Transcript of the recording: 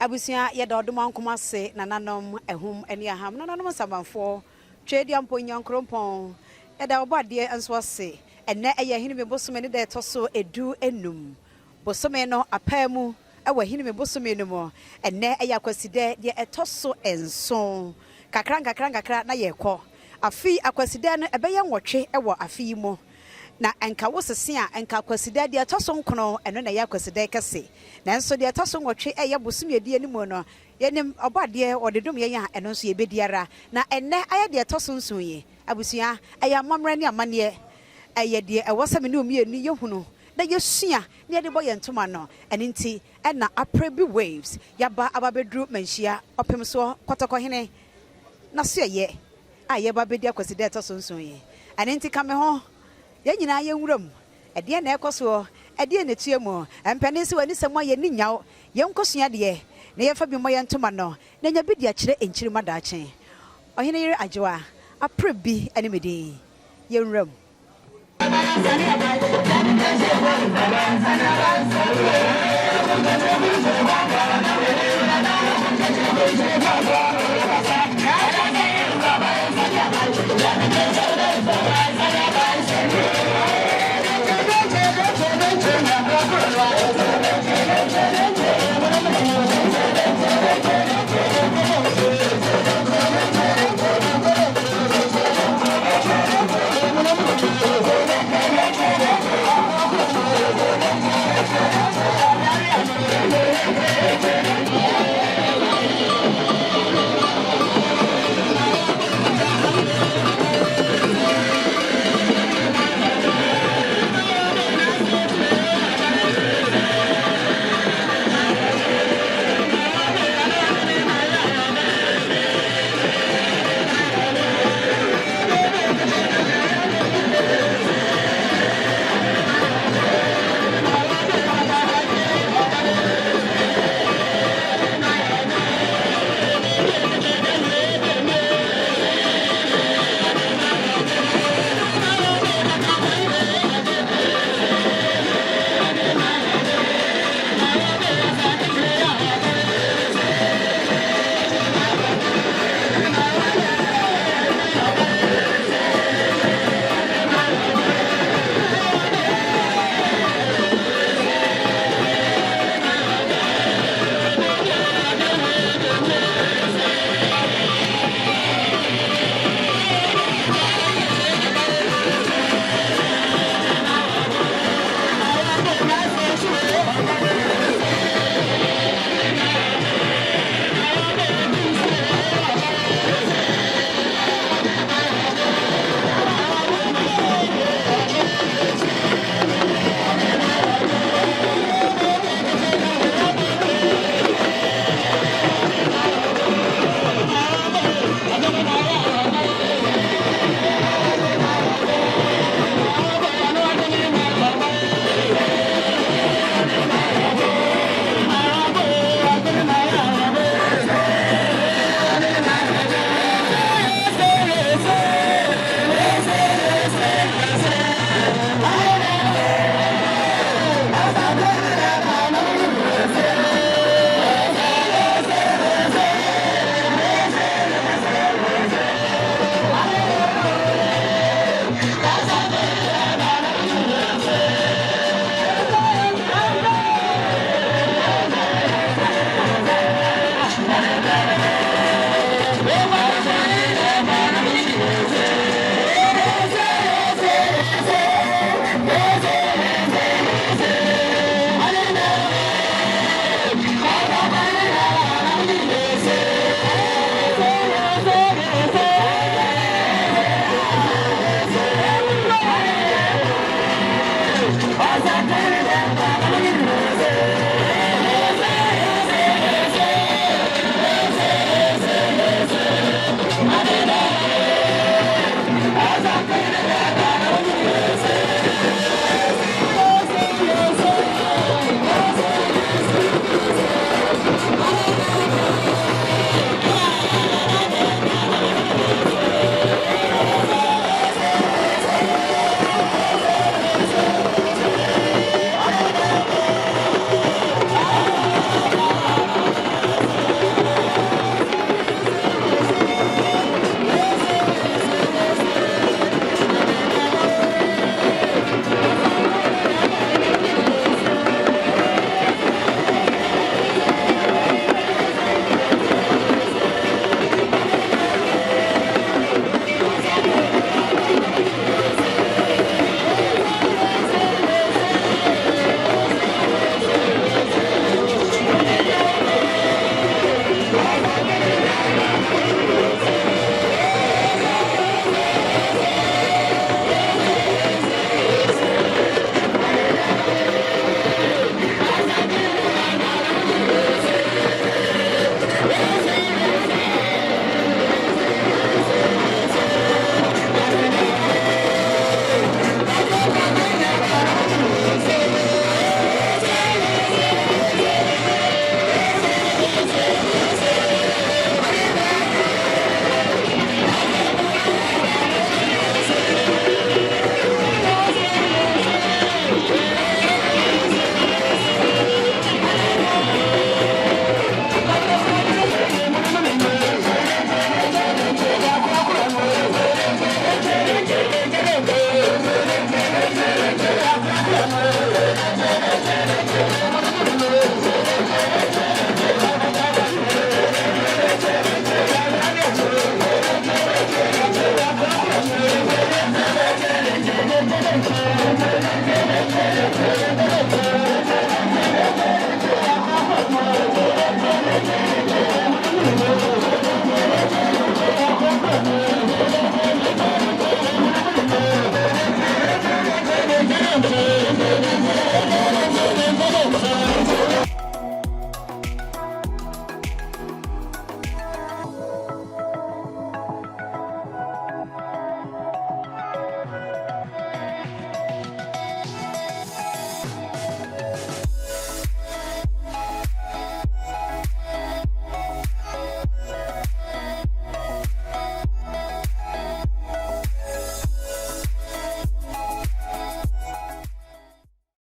abusia ye da odoma nkoma se nananom ehum ene aham nananom sabanfo twedi amponyan krompon ye da obade enso ase enne eye hini me bosome ne da etoso edu enum bosome no apamu ewa hini me bosome no mo enne eye Akwasidea de etoso enso kakra na ye kɔ afi Akwasidea no ebeye nwotwe ewo afi mo na enka wosese a enka Akwasidea de etoso nkono eno na ye Akwasidea kese nanso de etoso nwotwe eye bosome die ni mo no yenim obade odedum ye ya eno nso ye bediara na enne aye de etoso nso ye abusua eye amamra ne amane eye de ewosame ne omi eni yehunu na yesua ne de boye ntoma no eni nti na Aprebi waves yaba ababedru manhia opem so kotoko hene na so ye aye babedi Akwasidea etoso nso ye eni nti kame ho ye nyina ye nwuram ede na ekoso ede na tuemu empene se wani semo ye ni nyaw ye nkosua de na ye fa bi mo ye ntoma no na nya bidi a kire enchiri madaachen ohene yire ajewa Aprebi ene mede ye nwuram